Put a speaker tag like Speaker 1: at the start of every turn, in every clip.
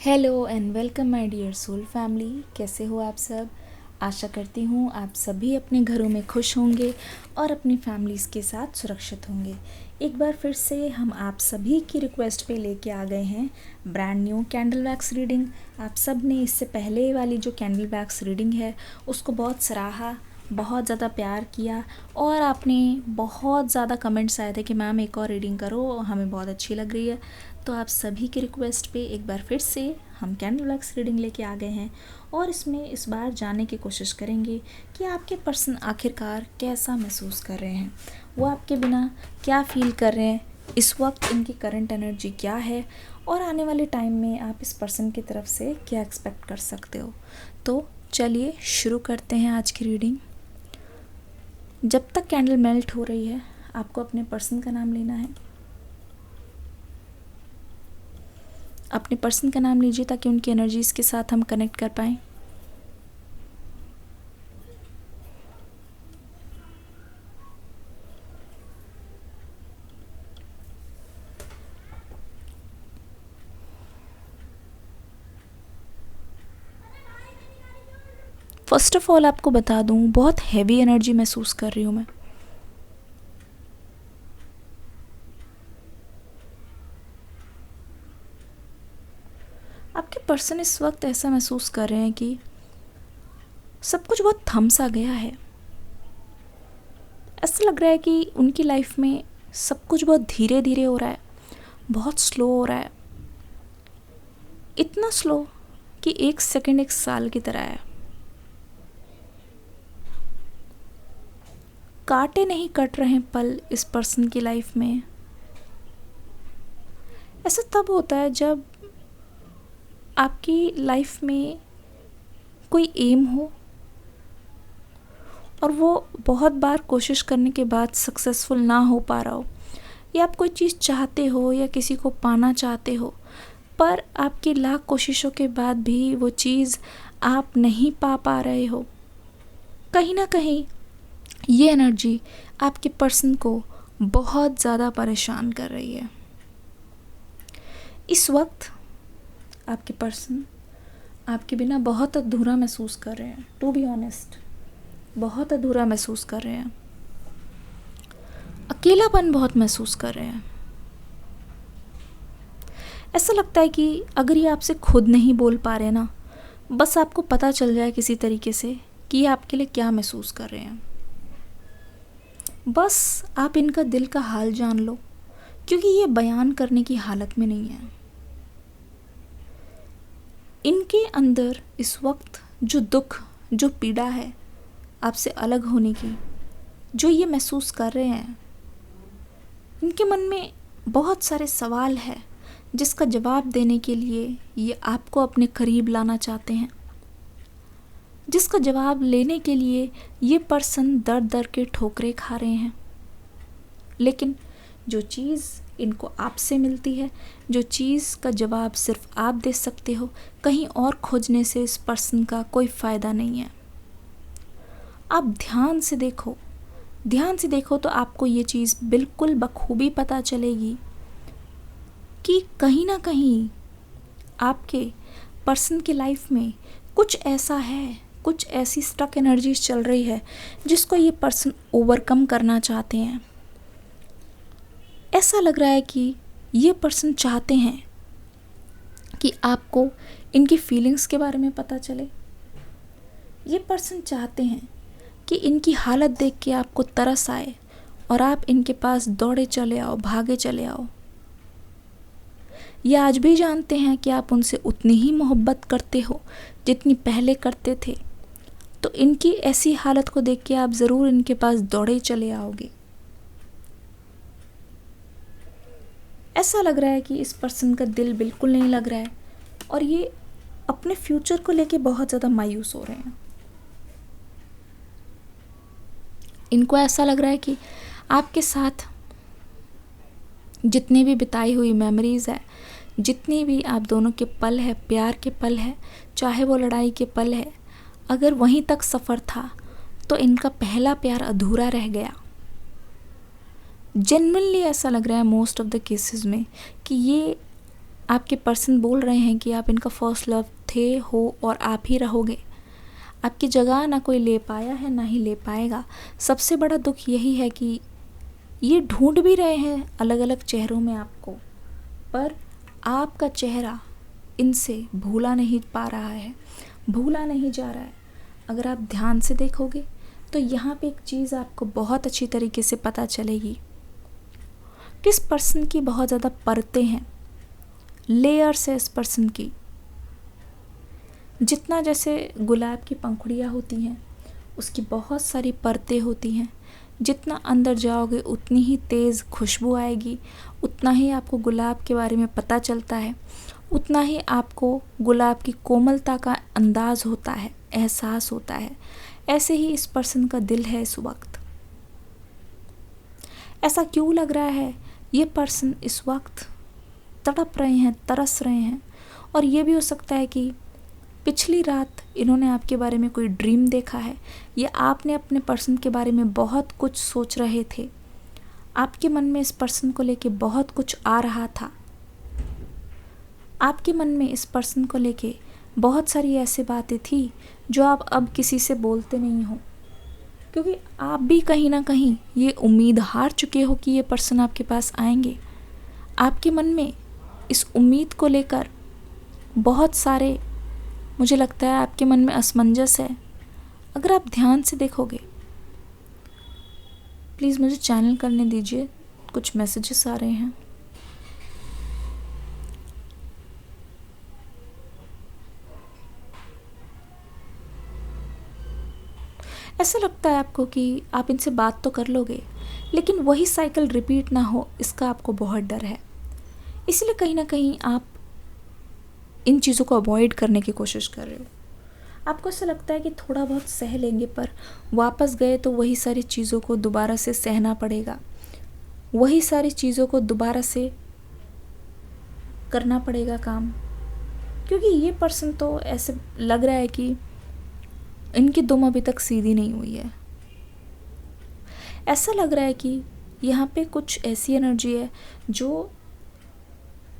Speaker 1: Hello and welcome my dear soul family. कैसे हो आप सब? आशा करती हूँ आप सभी अपने घरों में खुश होंगे और अपनी फैमिलीज़ के साथ सुरक्षित होंगे। एक बार फिर से हम आप सभी की रिक्वेस्ट पे लेके आ गए हैं brand new candle wax reading. आप सब ने इससे पहले वाली जो कैंडल वैक्स रीडिंग है उसको बहुत सराहा, बहुत ज़्यादा प्यार किया और आपने बहुत ज़्यादा कमेंट्स आए थे कि मैम एक और रीडिंग करो, हमें बहुत अच्छी लग रही है। तो आप सभी के रिक्वेस्ट पे एक बार फिर से हम कैंडल वैक्स रीडिंग लेके आ गए हैं और इसमें इस बार जानने की कोशिश करेंगे कि आपके पर्सन आखिरकार कैसा महसूस कर रहे हैं, वो आपके बिना क्या फील कर रहे हैं, इस वक्त इनकी करंट एनर्जी क्या है और आने वाले टाइम में आप इस पर्सन की तरफ से क्या एक्सपेक्ट कर सकते हो। तो चलिए शुरू करते हैं आज की रीडिंग। जब तक कैंडल मेल्ट हो रही है आपको अपने पर्सन का नाम लेना है। अपने पर्सन का नाम लीजिए ताकि उनकी एनर्जीज़ के साथ हम कनेक्ट कर पाएँ। फर्स्ट ऑफ ऑल आपको बता दूं, बहुत हैवी एनर्जी महसूस कर रही हूँ मैं। आपके पर्सन इस वक्त ऐसा महसूस कर रहे हैं कि सब कुछ बहुत थम सा गया है। ऐसा लग रहा है कि उनकी लाइफ में सब कुछ बहुत धीरे धीरे हो रहा है, बहुत स्लो हो रहा है। इतना स्लो कि एक सेकंड एक साल की तरह है। कांटे नहीं कट रहे पल इस पर्सन की लाइफ में। ऐसा तब होता है जब आपकी लाइफ में कोई एम हो और वो बहुत बार कोशिश करने के बाद सक्सेसफुल ना हो पा रहा हो, या आप कोई चीज़ चाहते हो या किसी को पाना चाहते हो पर आपकी लाख कोशिशों के बाद भी वो चीज़ आप नहीं पा रहे हो। कहीं ना कहीं ये एनर्जी आपके पर्सन को बहुत ज़्यादा परेशान कर रही है। इस वक्त आपके पर्सन आपके बिना बहुत अधूरा महसूस कर रहे हैं। टू बी ऑनेस्ट, बहुत अधूरा महसूस कर रहे हैं। अकेलापन बहुत महसूस कर रहे हैं। ऐसा लगता है कि अगर ये आपसे खुद नहीं बोल पा रहे ना, बस आपको पता चल जाए किसी तरीके से कि ये आपके लिए क्या महसूस कर रहे हैं। बस आप इनका दिल का हाल जान लो, क्योंकि ये बयान करने की हालत में नहीं है। इनके अंदर इस वक्त जो दुख, जो पीड़ा है आपसे अलग होने की, जो ये महसूस कर रहे हैं, इनके मन में बहुत सारे सवाल हैं जिसका जवाब देने के लिए ये आपको अपने करीब लाना चाहते हैं। जिसका जवाब लेने के लिए ये पर्सन दर दर के ठोकरें खा रहे हैं। लेकिन जो चीज़ इनको आपसे मिलती है, जो चीज़ का जवाब सिर्फ आप दे सकते हो, कहीं और खोजने से इस पर्सन का कोई फ़ायदा नहीं है। आप ध्यान से देखो तो आपको ये चीज़ बिल्कुल बखूबी पता चलेगी कि कहीं ना कहीं आपके पर्सन की लाइफ में कुछ ऐसा है, कुछ ऐसी स्टक एनर्जीज चल रही है जिसको ये पर्सन ओवरकम करना चाहते हैं। ऐसा लग रहा है कि ये पर्सन चाहते हैं कि आपको इनकी फीलिंग्स के बारे में पता चले। ये पर्सन चाहते हैं कि इनकी हालत देख के आपको तरस आए और आप इनके पास दौड़े चले आओ, भागे चले आओ। ये आज भी जानते हैं कि आप उनसे उतनी ही मोहब्बत करते हो जितनी पहले करते थे। तो इनकी ऐसी हालत को देख के आप ज़रूर इनके पास दौड़े चले आओगे। ऐसा लग रहा है कि इस पर्सन का दिल बिल्कुल नहीं लग रहा है और ये अपने फ्यूचर को लेके बहुत ज़्यादा मायूस हो रहे हैं। इनको ऐसा लग रहा है कि आपके साथ जितनी भी बिताई हुई मेमोरीज़ है, जितनी भी आप दोनों के पल है, प्यार के पल है, चाहे वो लड़ाई के पल है, अगर वहीं तक सफ़र था तो इनका पहला प्यार अधूरा रह गया। जेन्युइनली ऐसा लग रहा है मोस्ट ऑफ द केसेस में कि ये आपके पर्सन बोल रहे हैं कि आप इनका फर्स्ट लव थे, हो और आप ही रहोगे। आपकी जगह ना कोई ले पाया है ना ही ले पाएगा। सबसे बड़ा दुख यही है कि ये ढूंढ भी रहे हैं अलग अलग चेहरों में आपको, पर आपका चेहरा इनसे भूला नहीं पा रहा है, भूला नहीं जा रहा है। अगर आप ध्यान से देखोगे तो यहाँ पे एक चीज़ आपको बहुत अच्छी तरीके से पता चलेगी। किस पर्सन की बहुत ज़्यादा परतें हैं, लेयर्स है इस पर्सन की। जितना जैसे गुलाब की पंखुड़ियाँ होती हैं, उसकी बहुत सारी परतें होती हैं। जितना अंदर जाओगे उतनी ही तेज़ खुशबू आएगी, उतना ही आपको गुलाब के बारे में पता चलता है, उतना ही आपको गुलाब की कोमलता का अंदाज़ होता है, एहसास होता है। ऐसे ही इस पर्सन का दिल है इस वक्त। ऐसा क्यों लग रहा है? ये पर्सन इस वक्त तड़प रहे हैं, तरस रहे हैं। और ये भी हो सकता है कि पिछली रात इन्होंने आपके बारे में कोई ड्रीम देखा है, या आपने अपने पर्सन के बारे में बहुत कुछ सोच रहे थे। आपके मन में इस पर्सन को लेके बहुत कुछ आ रहा था। आपके मन में इस पर्सन को लेके बहुत सारी ऐसी बातें थी जो आप अब किसी से बोलते नहीं हो, क्योंकि आप भी कहीं ना कहीं ये उम्मीद हार चुके हो कि ये पर्सन आपके पास आएंगे। आपके मन में इस उम्मीद को लेकर बहुत सारे, मुझे लगता है आपके मन में असमंजस है। अगर आप ध्यान से देखोगे, प्लीज़ मुझे चैनल करने दीजिए, कुछ मैसेजेस आ रहे हैं। ऐसा लगता है आपको कि आप इनसे बात तो कर लोगे, लेकिन वही साइकिल रिपीट ना हो, इसका आपको बहुत डर है। इसलिए कहीं ना कहीं आप इन चीज़ों को अवॉइड करने की कोशिश कर रहे हो। आपको ऐसा लगता है कि थोड़ा बहुत सह लेंगे, पर वापस गए तो वही सारी चीज़ों को दोबारा से सहना पड़ेगा, वही सारी चीज़ों को दोबारा से करना पड़ेगा काम। क्योंकि ये पर्सन तो ऐसे लग रहा है कि इनकी दुम अभी तक सीधी नहीं हुई है। ऐसा लग रहा है कि यहाँ पे कुछ ऐसी एनर्जी है जो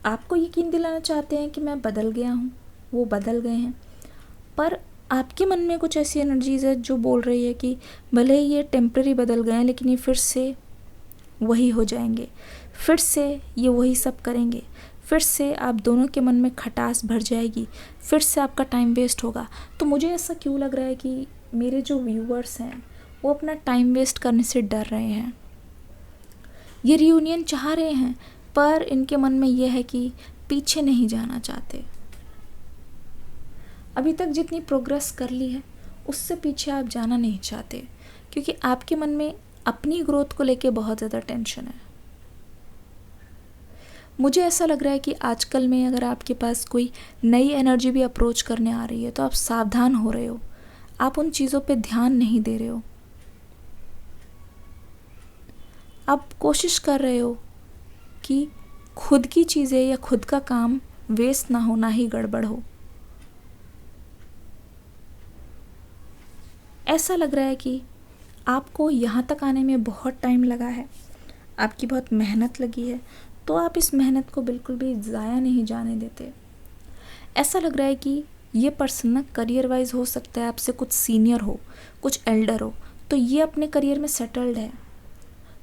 Speaker 1: आपको यकीन दिलाना चाहते हैं कि मैं बदल गया हूँ, वो बदल गए हैं। पर आपके मन में कुछ ऐसी एनर्जीज है जो बोल रही है कि भले ही ये टेम्पररी बदल गए हैं, लेकिन ये फिर से वही हो जाएंगे, फिर से ये वही सब करेंगे, फिर से आप दोनों के मन में खटास भर जाएगी, फिर से आपका टाइम वेस्ट होगा। तो मुझे ऐसा क्यों लग रहा है कि मेरे जो व्यूअर्स हैं वो अपना टाइम वेस्ट करने से डर रहे हैं। ये रियूनियन चाह रहे हैं, पर इनके मन में यह है कि पीछे नहीं जाना चाहते। अभी तक जितनी प्रोग्रेस कर ली है उससे पीछे आप जाना नहीं चाहते, क्योंकि आपके मन में अपनी ग्रोथ को लेके बहुत ज़्यादा टेंशन है। मुझे ऐसा लग रहा है कि आजकल में अगर आपके पास कोई नई एनर्जी भी अप्रोच करने आ रही है तो आप सावधान हो रहे हो, आप उन चीज़ों पे ध्यान नहीं दे रहे हो। आप कोशिश कर रहे हो कि खुद की चीज़ें या खुद का काम वेस्ट ना हो, ना ही गड़बड़ हो। ऐसा लग रहा है कि आपको यहाँ तक आने में बहुत टाइम लगा है, आपकी बहुत मेहनत लगी है, तो आप इस मेहनत को बिल्कुल भी ज़ाया नहीं जाने देते। ऐसा लग रहा है कि ये पर्सन ना करियर वाइज हो सकता है आपसे कुछ सीनियर हो, कुछ एल्डर हो, तो ये अपने करियर में सेटल्ड है।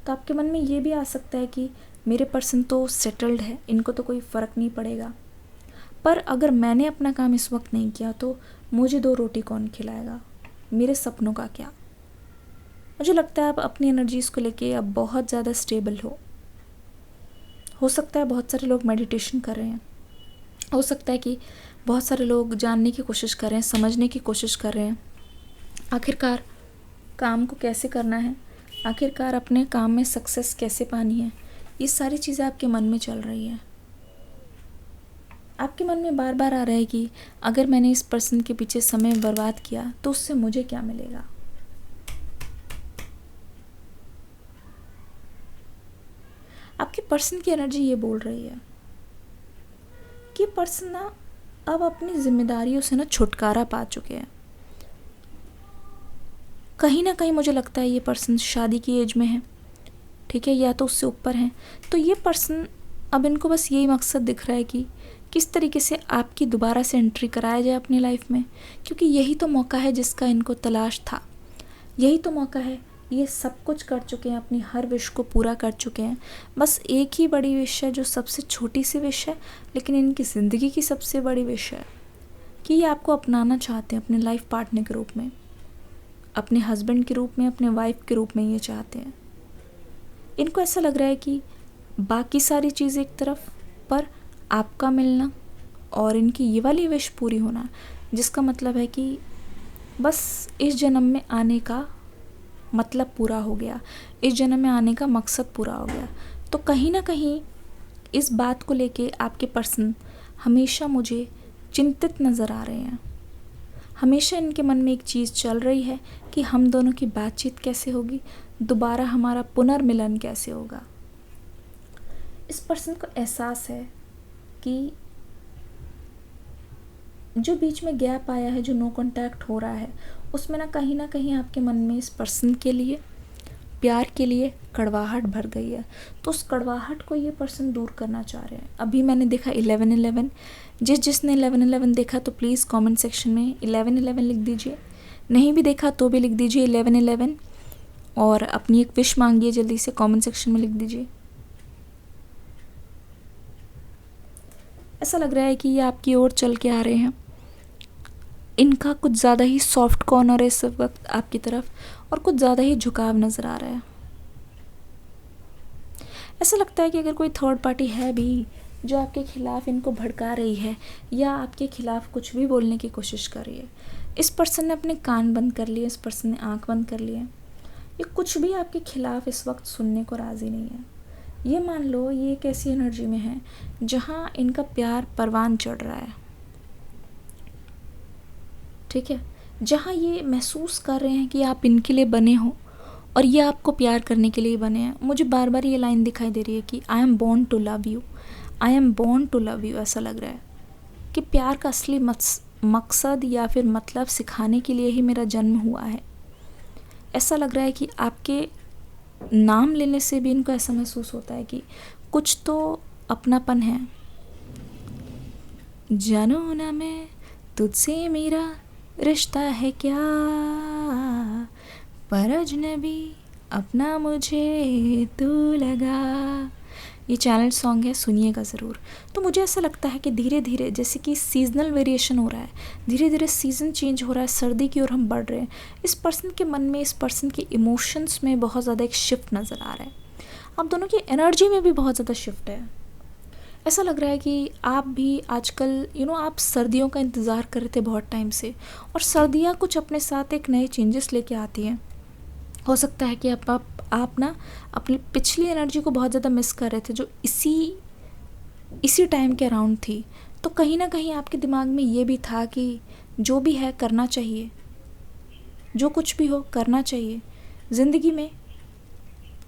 Speaker 1: तो आपके मन में ये भी आ सकता है कि मेरे पर्सन तो सेटल्ड है, इनको तो कोई फ़र्क नहीं पड़ेगा, पर अगर मैंने अपना काम इस वक्त नहीं किया तो मुझे 2 रोटी कौन खिलाएगा, मेरे सपनों का क्या। मुझे लगता है आप अपनी एनर्जीज़ को लेके अब बहुत ज़्यादा स्टेबल हो सकता है बहुत सारे लोग मेडिटेशन कर रहे हैं, हो सकता है कि बहुत सारे लोग जानने की कोशिश कर रहे हैं, समझने की कोशिश कर रहे हैं आखिरकार काम को कैसे करना है, आखिरकार अपने काम में सक्सेस कैसे पानी है। ये सारी चीज़ें आपके मन में चल रही हैं। आपके मन में बार बार आ रहा है कि अगर मैंने इस पर्सन के पीछे समय बर्बाद किया तो उससे मुझे क्या मिलेगा। आपके पर्सन की एनर्जी ये बोल रही है कि पर्सन ना अब अपनी जिम्मेदारियों से ना छुटकारा पा चुके हैं। कहीं ना कहीं मुझे लगता है ये पर्सन शादी की एज में है, ठीक है, या तो उससे ऊपर हैं। तो ये पर्सन अब इनको बस यही मकसद दिख रहा है कि किस तरीके से आपकी दोबारा से एंट्री कराया जाए अपनी लाइफ में, क्योंकि यही तो मौका है जिसका इनको तलाश था। यही तो मौका है। ये सब कुछ कर चुके हैं, अपनी हर विश को पूरा कर चुके हैं। बस एक ही बड़ी विश है जो सबसे छोटी सी विश है, लेकिन इनकी ज़िंदगी की सबसे बड़ी विश है कि ये आपको अपनाना चाहते हैं अपने लाइफ पार्टनर के रूप में, अपने हस्बैंड के रूप में, अपने वाइफ के रूप में ये चाहते हैं। इनको ऐसा लग रहा है कि बाकी सारी चीज़ें एक तरफ, पर आपका मिलना और इनकी ये वाली विश पूरी होना, जिसका मतलब है कि बस इस जन्म में आने का मतलब पूरा हो गया, इस जन्म में आने का मकसद पूरा हो गया। तो कहीं ना कहीं इस बात को लेके आपके पर्सन हमेशा मुझे चिंतित नज़र आ रहे हैं। हमेशा इनके मन में एक चीज़ चल रही है कि हम दोनों की बातचीत कैसे होगी, दोबारा हमारा पुनर्मिलन कैसे होगा। इस पर्सन को एहसास है कि जो बीच में गैप आया है, जो नो कांटेक्ट हो रहा है, उसमें ना कहीं आपके मन में इस पर्सन के लिए, प्यार के लिए कड़वाहट भर गई है। तो उस कड़वाहट को ये पर्सन दूर करना चाह रहे हैं। अभी मैंने देखा 11-11, जिसने 11-11 देखा तो प्लीज़ कमेंट सेक्शन में 11-11 लिख दीजिए। नहीं भी देखा तो भी लिख दीजिए 11-11, और अपनी एक विश मांगिए, जल्दी से कमेंट सेक्शन में लिख दीजिए। ऐसा लग रहा है कि ये आपकी ओर चल के आ रहे हैं। इनका कुछ ज़्यादा ही सॉफ्ट कॉर्नर है इस वक्त आपकी तरफ, और कुछ ज़्यादा ही झुकाव नज़र आ रहा है। ऐसा लगता है कि अगर कोई थर्ड पार्टी है भी जो आपके खिलाफ़ इनको भड़का रही है या आपके खिलाफ़ कुछ भी बोलने की कोशिश कर रही है, इस पर्सन ने अपने कान बंद कर लिए, इस पर्सन ने आँख बंद कर लिए। ये कुछ भी आपके खिलाफ़ इस वक्त सुनने को राज़ी नहीं है। ये मान लो ये एक ऐसी एनर्जी में है जहाँ इनका प्यार परवान चढ़ रहा है, ठीक है, जहाँ ये महसूस कर रहे हैं कि आप इनके लिए बने हो और ये आपको प्यार करने के लिए बने हैं। मुझे बार बार ये लाइन दिखाई दे रही है कि I am born to love you, I am born to love you. ऐसा लग रहा है कि प्यार का असली मकसद या फिर मतलब सिखाने के लिए ही मेरा जन्म हुआ है। ऐसा लग रहा है कि आपके नाम लेने से भी इनको ऐसा महसूस होता है कि कुछ तो अपनापन है। जानो ना मैं तुझसे मेरा रिश्ता है क्या, पर अजनबी अपना मुझे तू लगा। ये चैनल सॉन्ग है, सुनिएगा ज़रूर। तो मुझे ऐसा लगता है कि धीरे धीरे जैसे कि सीजनल वेरिएशन हो रहा है, धीरे धीरे सीज़न चेंज हो रहा है, सर्दी की ओर हम बढ़ रहे हैं। इस पर्सन के मन में, इस पर्सन के इमोशंस में बहुत ज़्यादा एक शिफ्ट नज़र आ रहा है। आप दोनों की एनर्जी में भी बहुत ज़्यादा शिफ्ट है। ऐसा लग रहा है कि आप भी आजकल आप सर्दियों का इंतज़ार कर रहे थे बहुत टाइम से, और सर्दियाँ कुछ अपने साथ एक नए चेंजेस लेके आती हैं। हो सकता है कि आप ना अपनी पिछली एनर्जी को बहुत ज़्यादा मिस कर रहे थे जो इसी टाइम के अराउंड थी। तो कहीं ना कहीं आपके दिमाग में ये भी था कि जो भी है करना चाहिए, जो कुछ भी हो करना चाहिए ज़िंदगी में,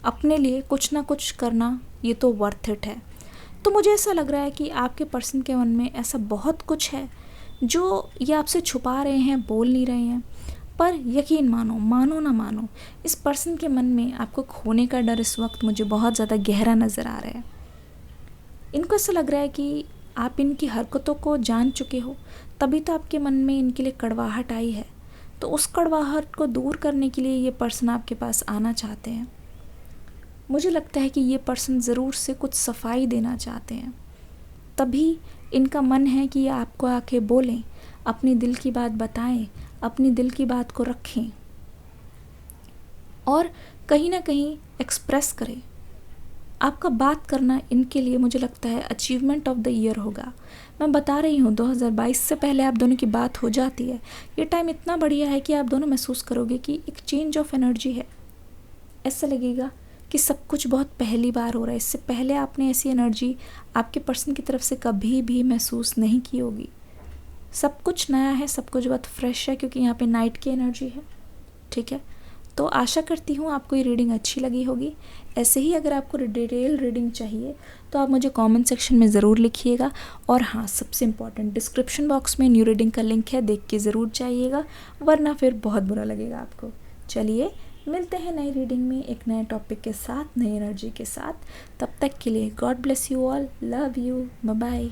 Speaker 1: अपने लिए कुछ ना कुछ करना ये तो वर्थ इट है। तो मुझे ऐसा लग रहा है कि आपके पर्सन के मन में ऐसा बहुत कुछ है जो ये आपसे छुपा रहे हैं, बोल नहीं रहे हैं। पर यकीन मानो ना मानो, इस पर्सन के मन में आपको खोने का डर इस वक्त मुझे बहुत ज़्यादा गहरा नज़र आ रहा है। इनको ऐसा लग रहा है कि आप इनकी हरकतों को जान चुके हो, तभी तो आपके मन में इनके लिए कड़वाहट आई है। तो उस कड़वाहट को दूर करने के लिए ये पर्सन आपके पास आना चाहते हैं। मुझे लगता है कि ये पर्सन ज़रूर से कुछ सफाई देना चाहते हैं, तभी इनका मन है कि ये आपको आके बोलें, अपनी दिल की बात बताएं, अपनी दिल की बात को रखें और कहीं ना कहीं एक्सप्रेस करें। आपका बात करना इनके लिए मुझे लगता है अचीवमेंट ऑफ द ईयर होगा। मैं बता रही हूँ 2022 से पहले आप दोनों की बात हो जाती है। ये टाइम इतना बढ़िया है कि आप दोनों महसूस करोगे कि एक चेंज ऑफ एनर्जी है। ऐसा लगेगा कि सब कुछ बहुत पहली बार हो रहा है। इससे पहले आपने ऐसी एनर्जी आपके पर्सन की तरफ से कभी भी महसूस नहीं की होगी। सब कुछ नया है, सब कुछ बहुत फ्रेश है, क्योंकि यहाँ पे नाइट की एनर्जी है, ठीक है। तो आशा करती हूँ आपको ये रीडिंग अच्छी लगी होगी। ऐसे ही अगर आपको डिटेल रीडिंग चाहिए तो आप मुझे कमेंट सेक्शन में ज़रूर लिखिएगा। और हाँ, सबसे इम्पॉर्टेंट, डिस्क्रिप्शन बॉक्स में न्यू रीडिंग का लिंक है, देख के ज़रूर जाइएगा, वरना फिर बहुत बुरा लगेगा आपको। चलिए मिलते हैं नई रीडिंग में एक नए टॉपिक के साथ, नई एनर्जी के साथ। तब तक के लिए God bless you all, love you, bye bye.